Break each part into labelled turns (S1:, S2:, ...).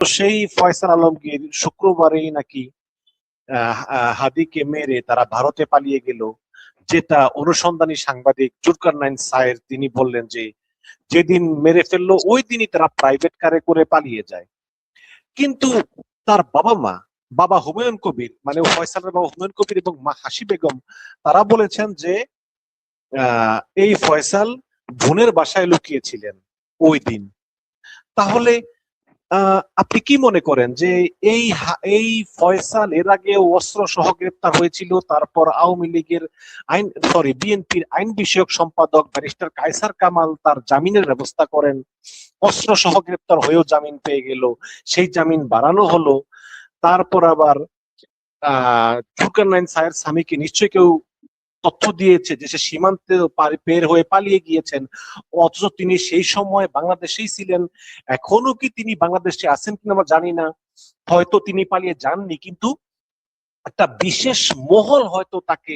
S1: তো সেই ফয়সাল আলমগীর শুক্রবারেই নাকি হাদিকে মেরে তারা ভারতে পালিয়ে গেল, যেটা অনুসন্ধানী সাংবাদিক জুলকারনাইন সায়ের তিনি বললেন যে যেদিন মেরে ফেললো ওই দিনই তারা প্রাইভেট কারে করে পালিয়ে যায়। কিন্তু তার বাবা মা, বাবা হুমায়ুন কবির, মানে ফয়সালের বাবা হুমায়ুন কবির এবং মা হাসি বেগম, তারা বলেছেন যে এই ফয়সাল বোনের বাসায় লুকিয়েছিলেন ওই দিন। তাহলে আপনি কি মনে করেন যে এই ফয়সাল এর আগে অস্ত্র সহ গ্রেপ্তার হয়েছিল, তারপর আওয়ামী লীগের বিএনপির আইন বিষয়ক সম্পাদক ব্যারিস্টার কায়সার কামাল তার জামিনের ব্যবস্থা করেন, অস্ত্র সহ গ্রেপ্তার হয়েও জামিন পেয়ে গেল, সেই জামিন বাড়ানো হলো। তারপর আবার জুলকারনাইন সায়ের স্বামীকে নিশ্চয়ই কেউ তথ্য দিয়েছে যে সে সীমান্তে পের হয়ে পালিয়ে গিয়েছেন, অথচ তিনি সেই সময় বাংলাদেশেই ছিলেন। এখনো কি তিনি বাংলাদেশে আছেন কিনা আমরা জানি না, হয়তো তিনি পালিয়ে যাননি, কিন্তু একটা বিশেষ মহল হয়তো তাকে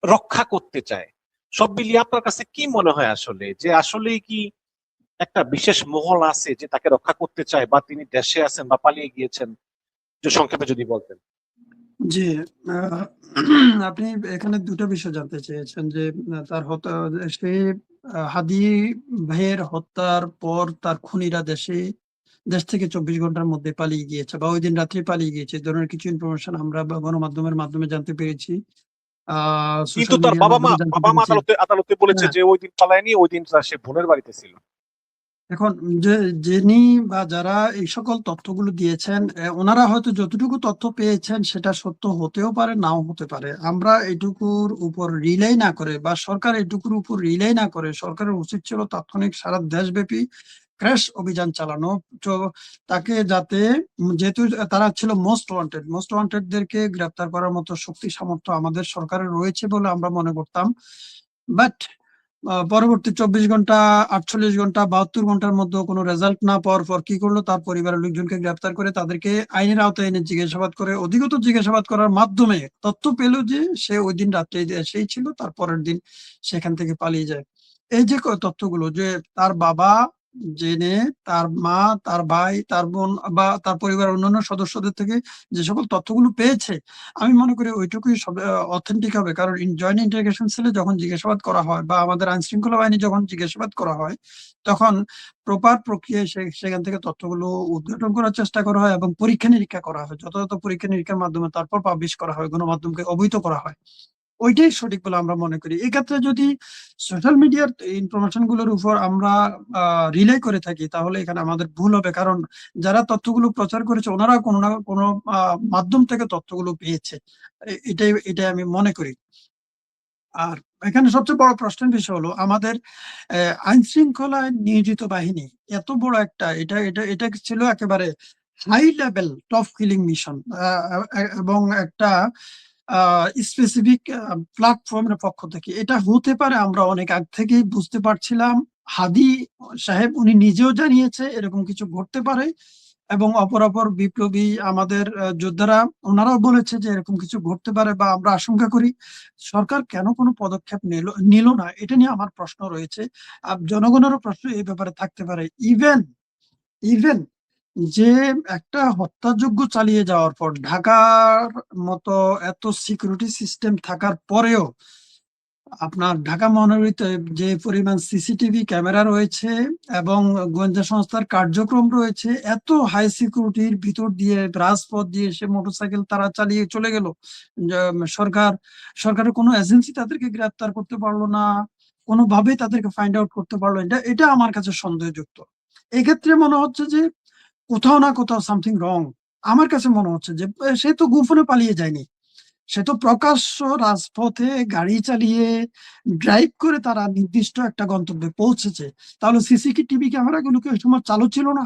S1: রক্ষা করতে চায়। সব মিলিয়ে আপনার কাছে কি মনে হয় আসলে, যে আসলেই কি একটা বিশেষ মহল আছে যে তাকে রক্ষা করতে চায়, বা তিনি দেশে আছেন বা পালিয়ে গিয়েছেন? যে সংক্ষেপে যদি বলতেন।
S2: জি, আপনি এখানে দুটো বিষয় জানতে চেয়েছেন যে তার হত্যা, সে হাদি ভাইয়ের হত্যার পর তার খুনিরা দেশ থেকে 24 ঘন্টার মধ্যে পালিয়ে গিয়েছে বা ওই দিন রাত্রে পালিয়ে গিয়েছে, এই ধরনের কিছু ইনফরমেশন আমরা গণমাধ্যমের মাধ্যমে জানতে পেরেছি,
S1: কিন্তু
S2: সোশ্যাল
S1: তার
S2: মিডিয়ার মাধ্যমে জানতে
S1: বাবা মা
S2: পেরেছি।
S1: আদালতে বলেছে
S2: হ্যাঁ,
S1: যে ওই দিন পালায়নি, ওই দিন সে বোনের বাড়িতে ছিল।
S2: এখন যিনি বা যারা এই সকল তথ্যগুলো দিয়েছেন, ওনারা হয়তো যতটুকু তথ্য পেয়েছেন সেটা সত্য হতেও পারে, নাও হতে পারে। আমরা এটুকুর উপর রিলাই না করে বা সরকার এটুকুর উপর রিলাই না করে, সরকারের উচিত ছিল তাৎক্ষণিক সারা দেশব্যাপী ক্র্যাশ অভিযান চালানো। তো তাকে যাতে, যেহেতু তারা ছিল মোস্ট ওয়ান্টেডদেরকে গ্রেপ্তার করার মতো শক্তি সামর্থ্য আমাদের সরকারের রয়েছে বলে আমরা মনে করতাম। বাট পরবর্তী 24 ঘন্টা, 48 ঘন্টা, 72 ঘন্টার মধ্যে কোনো রেজাল্ট না পাওয়ার পর কি করলো, তার পরিবারের লোকজনকে গ্রেপ্তার করে তাদেরকে আইনের আওতায় এনে জিজ্ঞাসাবাদ করে, অধিকতর জিজ্ঞাসাবাদ করার মাধ্যমে তথ্য পেল যে সে ওই দিন রাত্রে দেশেই ছিল, তার পরের দিন সেখান থেকে পালিয়ে যায়। এই যে তথ্যগুলো, যে তার বাবা জেনে, তার মা, তার ভাই, তার বোন বা তার পরিবারের অন্যান্য সদস্যদের থেকে যে সকল তথ্যগুলো পেয়েছে, আমি মনে করি ওইটুকুই সব অথেন্টিক হবে। কারণ জয়েন্ট ইন্টারোগেশন সেলে যখন জিজ্ঞাসাবাদ করা হয় বা আমাদের আইন শৃঙ্খলা বাহিনী যখন জিজ্ঞাসাবাদ করা হয়, তখন প্রপার প্রক্রিয়ায় সেখান থেকে তথ্যগুলো উদ্ঘাটন করার চেষ্টা করা হয় এবং পরীক্ষা নিরীক্ষা করা হয়, যথাযথ পরীক্ষা নিরীক্ষার মাধ্যমে তারপর পাবলিশ করা হয়, গণমাধ্যমকে অবহিত করা হয়। ওইটাই সঠিক বলে আমরা মনে করি। এক্ষেত্রে যদি সোশ্যাল মিডিয়ার ইনফরমেশন গুলোর উপর আমরা রিলাই করে থাকি, তাহলে এখানে আমাদের ভুল হবে। কারণ যারা তথ্যগুলো প্রচার করেছে ওনারা কোনো না কোনো মাধ্যম থেকে তথ্যগুলো পেয়েছে, এটাই আমি মনে করি। আর এখানে সবচেয়ে বড় প্রশ্নের বিষয় হলো আমাদের আইন শৃঙ্খলায় নিয়োজিত বাহিনী এত বড় একটা, এটা এটা এটা ছিল একেবারে high level top killing mission, এবং একটা স্পেসিফিক প্ল্যাটফর্মের পক্ষ থেকে এটা হতে পারে আমরা অনেক আগ থেকেই বুঝতে পারছিলাম। হাদি সাহেব উনি নিজেও জানিয়েছে এরকম কিছু ঘটতে পারে, এবং অপরাপর বিপ্লবী আমাদের যোদ্ধারা ওনারাও বলেছে যে এরকম কিছু ঘটতে পারে বা আমরা আশঙ্কা করি। সরকার কেন কোনো পদক্ষেপ নিল না, এটা নিয়ে আমার প্রশ্ন রয়েছে। জনগণেরও প্রশ্ন এই ব্যাপারে থাকতে পারে। ইভেন ইভেন যে একটা হত্যাযজ্ঞ চালিয়ে যাওয়ার পর ঢাকার মতো এত সিকিউরিটি সিস্টেম থাকার পরেও, আপনার ঢাকা মহানগরীতে যে পরিমাণ সিসিটিভি ক্যামেরা রয়েছে এবং গোয়েন্দা সংস্থার কার্যক্রম রয়েছে, এত হাই সিকিউরিটির ভিতর দিয়ে রাজপথ দিয়ে সে মোটরসাইকেল তারা চালিয়ে চলে গেল, সরকার সরকারের কোনো এজেন্সি তাদেরকে গ্রেপ্তার করতে পারলো না, কোনোভাবেই তাদেরকে ফাইন্ড আউট করতে পারলো, এটা আমার কাছে সন্দেহযুক্ত। এক্ষেত্রে মনে হচ্ছে যে কোথাও না কোথাও সামথিং রং। আমার কাছে মনে হচ্ছে যে সে তো গোপনে পালিয়ে যায়নি, সে তো প্রকাশ্য রাজপথে গাড়ি চালিয়ে ড্রাইভ করে তারা নির্দিষ্ট একটা গন্তব্যে পৌঁছেছে। তাহলে সিসিটিভি ক্যামেরা গুলো কি ওই সময় চালু ছিল না?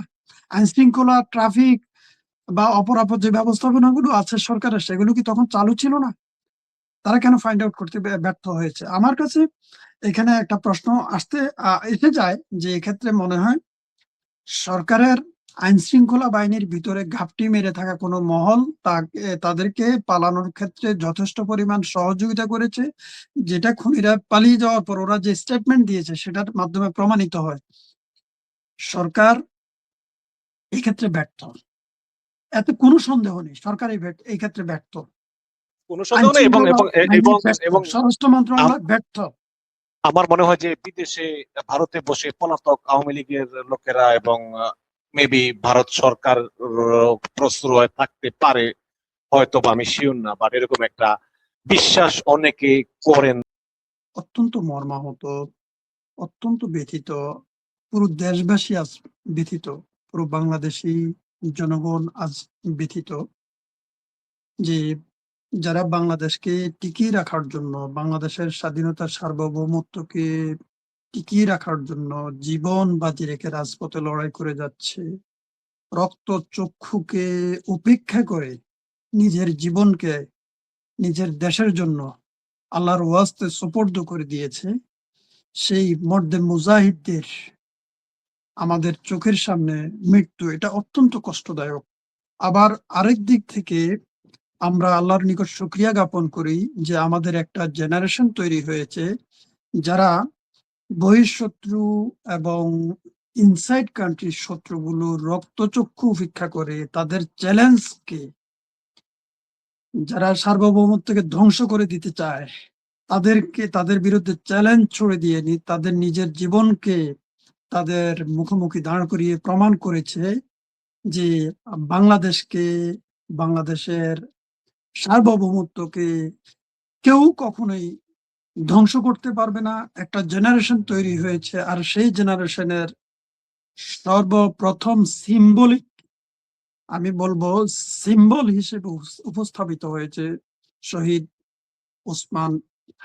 S2: আইন শৃঙ্খলা, ট্রাফিক বা অপরাপর যে ব্যবস্থাপনা গুলো আছে সরকারের, সেগুলো কি তখন চালু ছিল না? তারা কেন ফাইন্ড আউট করতে ব্যর্থ হয়েছে? আমার কাছে এখানে একটা প্রশ্ন এসে যায় যে এক্ষেত্রে মনে হয় সরকারের আইন শৃঙ্খলা বাহিনীর ভিতরে ঘাপটি মেরে থাকা কোনো মহল তাদেরকে পালানোর ক্ষেত্রে যথেষ্ট পরিমাণ সহযোগিতা করেছে, যেটা খুনিরা পালিয়ে যাওয়ার পর ওরা যে স্টেটমেন্ট দিয়েছে সেটার মাধ্যমে প্রমাণিত হয়। সরকার এই ক্ষেত্রে ব্যর্থ। এতে কোনো সন্দেহ নেই, সরকার এই ক্ষেত্রে ব্যর্থ।
S1: কোনো
S2: আইন
S1: সন্দেহ নেই এবং
S2: শৃঙ্খলা
S1: এবং
S2: বাহিনী
S1: এবং
S2: ব্যর্থ,
S1: এবং
S2: স্বরাষ্ট্র মন্ত্রণালয় ব্যর্থ।
S1: আমার মনে হয় যে বিদেশে ভারতে বসে পলাতক আওয়ামী লীগের লোকেরা এবং মেবি ভারত সরকার প্রশ্রয় থাকতে পারে, হয়তো বা আমি শিওর না, বাট এরকম একটা বিশ্বাস অনেকে করেন।
S2: অত্যন্ত মর্মাহত, অত্যন্ত ব্যথিত, পুরো দেশবাসী আজ ব্যথিত, পুরো বাংলাদেশী জনগণ আজ ব্যথিত যে যারা বাংলাদেশকে টিকিয়ে রাখার জন্য, বাংলাদেশের স্বাধীনতার সার্বভৌমত্বকে টিকিয়ে রাখার জন্য জীবন বাজি রেখে রাজপথে লড়াই করে যাচ্ছে, রক্ত চক্ষুকে উপেক্ষা করে নিজের জীবনকে নিজের দেশের জন্য আল্লাহর ওয়াস্তে সুপর্দ করে দিয়েছে, সেই মর্দে মুজাহিদদের আমাদের চোখের সামনে মৃত্যু, এটা অত্যন্ত কষ্টদায়ক। আবার আরেক দিক থেকে আমরা আল্লাহর নিকট শুকরিয়া জ্ঞাপন করি যে আমাদের একটা জেনারেশন তৈরি হয়েছে যারা বহিঃশত্রু এবং ইনসাইড কান্ট্রির শত্রুগুলো রক্তচক্ষু উপেক্ষা করে তাদের চ্যালেঞ্জকে, যারা সার্বভৌমত্বকে ধ্বংস করে দিতে চায় তাদেরকে, তাদের বিরুদ্ধে চ্যালেঞ্জ ছুড়ে দিয়ে তাদের নিজের জীবনকে তাদের মুখোমুখি দাঁড় করিয়ে প্রমাণ করেছে যে বাংলাদেশকে, বাংলাদেশের সার্বভৌমত্বকে কেউ কখনোই ধ্বংস করতে পারবে না। একটা জেনারেশন তৈরি হয়েছে, আর সেই জেনারেশনের সর্বপ্রথম সিম্বলিক, আমি বলবো সিম্বল হিসেবে উপস্থাপিত হয়েছে শহীদ ওসমান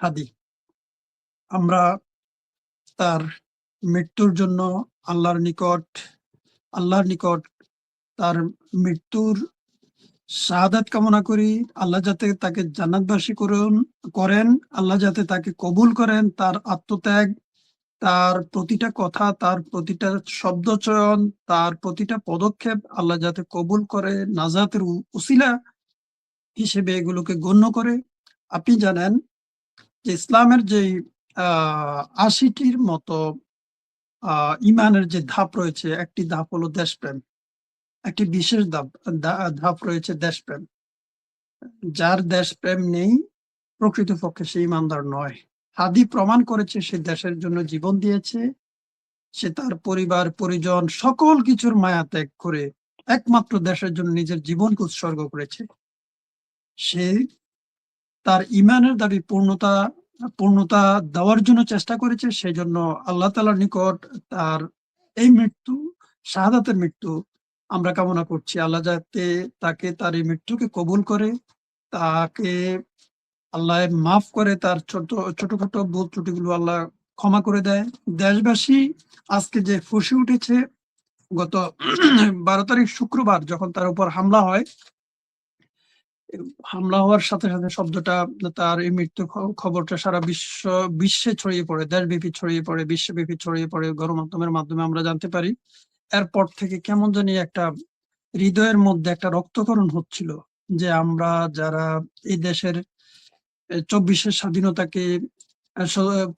S2: হাদি। আমরা তার মৃত্যুর জন্য আল্লাহর নিকট তার মৃত্যুর শাহাদাত কামনা করি। আল্লাহ যাতে তাকে জান্নাতবাসী করেন, আল্লাহ যাতে তাকে কবুল করেন, তার আত্মত্যাগ, তার প্রতিটা কথা, তার প্রতিটা শব্দচয়ন, তার প্রতিটা পদক্ষেপ আল্লাহ যাতে কবুল করে, নাজাতের উসিলা হিসেবে এগুলোকে গণ্য করে। আপনি জানেন যে ইসলামের যে ৮০টির মতো ইমানের যে ধাপ রয়েছে, একটি ধাপ হলো দেশপ্রেম, একটি বিশেষ ধাপ রয়েছে দেশপ্রেম। যার দেশপ্রেম নেই প্রকৃতপক্ষে সে ইমানদার নয়। হাদি প্রমাণ করেছে সে দেশের জন্য জীবন দিয়েছে, সে তার পরিবার পরিজন সকল কিছুর মায়া ত্যাগ করে একমাত্র দেশের জন্য নিজের জীবনকে উৎসর্গ করেছে। সে তার ইমানের দাবি পূর্ণতা দেওয়ার জন্য চেষ্টা করেছে। সেই জন্য আল্লাহ তাআলার নিকট তার এই মৃত্যু, শাহাদাতের মৃত্যু আমরা কামনা করছি। আল্লাহ যাতে তাকে তার এই মৃত্যুকে কবুল করে, তাকে আল্লাহ মাফ করে, তার ছোটখাটো ভুল ত্রুটিগুলো আল্লাহ ক্ষমা করে দেয়। দেশবাসী আজকে যে ফুঁসে উঠেছে, গত 12 তারিখ শুক্রবার যখন তার উপর হামলা হয়, হামলা হওয়ার সাথে সাথে শব্দটা, তার এই মৃত্যু খবরটা সারা বিশ্বে ছড়িয়ে পড়ে, দেশব্যাপী ছড়িয়ে পড়ে, বিশ্বব্যাপী ছড়িয়ে পড়ে, গণমাধ্যমের মাধ্যমে আমরা জানতে পারি। এরপর থেকে কেমন জানি একটা হৃদয়ের মধ্যে একটা রক্তক্ষরণ হচ্ছিল যে আমরা যারা এই দেশের 24-এর স্বাধীনতাকে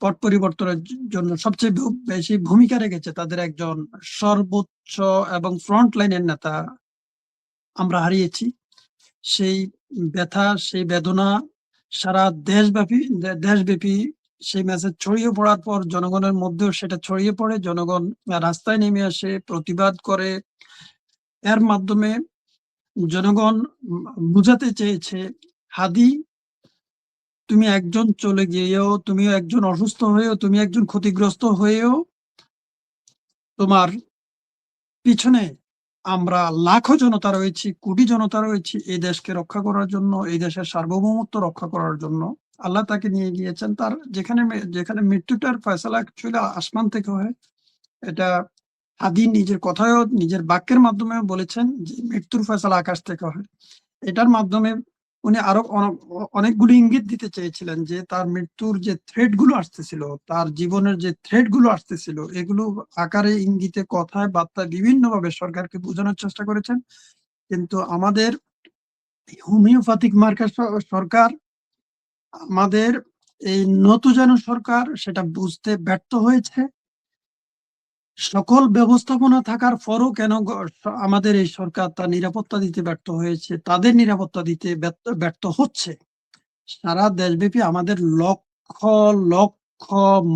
S2: পট পরিবর্তনের জন্য সবচেয়ে বেশি ভূমিকা রেখেছে তাদের একজন সর্বোচ্চ এবং ফ্রন্ট লাইনের নেতা আমরা হারিয়েছি। সেই ব্যথা, সেই বেদনা সারা দেশব্যাপী সেই মেসেজ ছড়িয়ে পড়ার পর জনগণের মধ্যেও সেটা ছড়িয়ে পড়ে, জনগণ রাস্তায় নেমে আসে, প্রতিবাদ করে। এর মাধ্যমে জনগণ বুঝাতে চেয়েছে, হাদি তুমি একজন চলে গিয়েও, তুমি একজন অসুস্থ হয়েও, তুমি একজন ক্ষতিগ্রস্ত হয়েও তোমার পিছনে আমরা লাখো জনতা রয়েছি, কোটি জনতা রয়েছি এই দেশকে রক্ষা করার জন্য, এই দেশের সার্বভৌমত্ব রক্ষা করার জন্য। আল্লাহ তাকে নিয়ে গিয়েছেন তার যেখানে মৃত্যুটার ফয়সালা অ্যাকচুয়ালি আসমান থেকে হয়। এটা হাদি নিজের কথায়ও, নিজের বাক্যের মাধ্যমে বলেছেন যে মৃত্যুর ফয়সালা আকাশ থেকে হয়। এটার মাধ্যমে উনি আরো অনেকগুলো ইঙ্গিত দিতে চেয়েছিলেন যে তার মৃত্যুর যে থ্রেট গুলো আসতেছিল, তার জীবনের যে থ্রেট গুলো আসতেছিল, এগুলো আকারে, ইঙ্গিতে, কথায়, বার্তায় বিভিন্ন ভাবে সরকারকে বোঝানোর চেষ্টা করেছেন। কিন্তু আমাদের হোমিওপ্যাথিক মার্কা সরকার, আমাদের এই নতুজানু সরকার সেটা বুঝতে ব্যর্থ হয়েছে। সকল ব্যবস্থাপনা থাকার পরও কেন আমাদের এই সরকার তার নিরাপত্তা দিতে ব্যর্থ হয়েছে, তাদের নিরাপত্তা দিতে ব্যর্থ হচ্ছে? সারা দেশব্যাপী আমাদের লক্ষ লক্ষ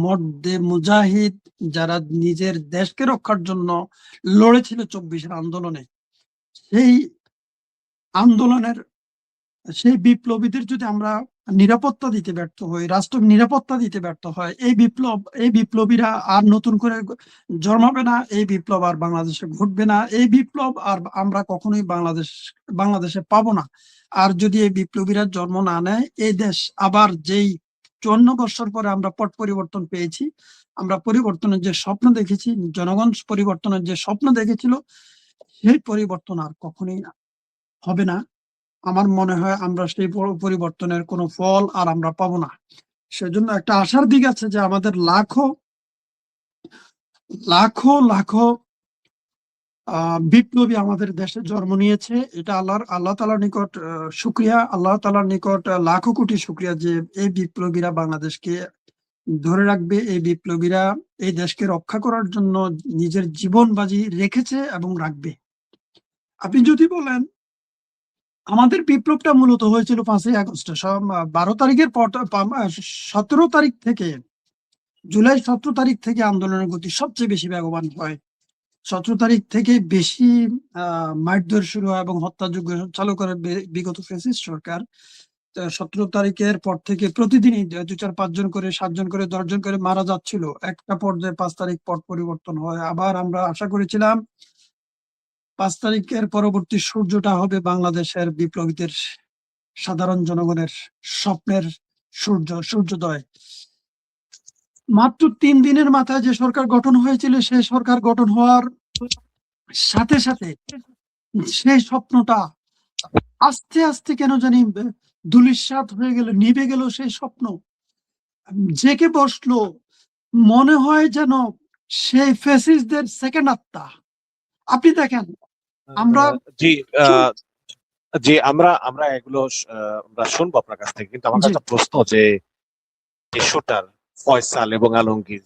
S2: মর্দে মুজাহিদ যারা নিজের দেশকে রক্ষার জন্য লড়েছিল 24-এর আন্দোলনে, সেই আন্দোলনের সেই বিপ্লবীদের যদি আমরা নিরাপত্তা দিতে ব্যর্থ হই, রাষ্ট্র নিরাপত্তা দিতে ব্যর্থ হয়, এই বিপ্লবীরা আর নতুন করে জন্মাবে না, এই বিপ্লব আর বাংলাদেশে ঘটবে না, এই বিপ্লব আর আমরা কখনোই বাংলাদেশে পাবো না। আর যদি এই বিপ্লবীরা জন্ম না নেয়, এই দেশ আবার যেই 54 বছর পরে আমরা পট পরিবর্তন পেয়েছি, আমরা পরিবর্তনের যে স্বপ্ন দেখেছি, জনগণ পরিবর্তনের যে স্বপ্ন দেখেছিল, সেই পরিবর্তন আর কখনোই হবে না। আমার মনে হয় আমরা সেই পরিবর্তনের কোনো ফল আর আমরা পাবো না। সেজন্য একটা আশার দিক আছে যে আমাদের লাখো লাখো লাখো বিপ্লবী আমাদের দেশে জন্ম নিয়েছে। এটা আল্লাহ তাআলার নিকট শুকরিয়া, আল্লাহ তাআলার নিকট লাখো কোটি শুকরিয়া যে এই বিপ্লবীরা বাংলাদেশকে ধরে রাখবে, এই বিপ্লবীরা এই দেশকে রক্ষা করার জন্য নিজের জীবন বাজি রেখেছে এবং রাখবে। আপনি যদি বলেন আমাদের বিপ্লবটা মূলত হয়েছিল 5ই আগস্টে। 12 তারিখের পর 17 তারিখ থেকে, জুলাই 17 তারিখ থেকে আন্দোলনের গতি সবচেয়ে বেশি বেগবান হয়। 17 তারিখ থেকে বেশি মারধর শুরু হয় এবং হত্যাযজ্ঞ চালু করে বিগত ফ্যাসিস্ট সরকার। 17 তারিখের পর থেকে প্রতিদিনই 2-4-5 জন করে, 7 জন করে, 10 জন করে মারা যাচ্ছিল। একটা পর্যায়ে 5 তারিখ পট পরিবর্তন হয়। আবার আমরা আশা করেছিলাম 5 তারিখের পরবর্তী সূর্যটা হবে বাংলাদেশের বিপ্লবীদের, সাধারণ জনগণের স্বপ্নের সূর্যোদয়। মাত্র 3 দিনের মাথায় যে সরকার গঠন হয়েছিল, সেই সরকার গঠন হওয়ার সাথে সাথে সেই স্বপ্নটা আস্তে আস্তে কেন জানি ধূলিসাৎ হয়ে গেল, নিভে গেল সেই স্বপ্ন। জেগে বসলো, মনে হয় যেন সেই ফ্যাসিস্টদের সেকেন্ড আত্মা। আপনি দেখেন আমরা
S1: জি জি আমরা আমরা এগুলো আমরা শুনবো আপনার কাছ থেকে, কিন্তু আমার
S2: জি
S1: কাছে প্রশ্ন যে শুটার ফয়সাল এবং আলমগীর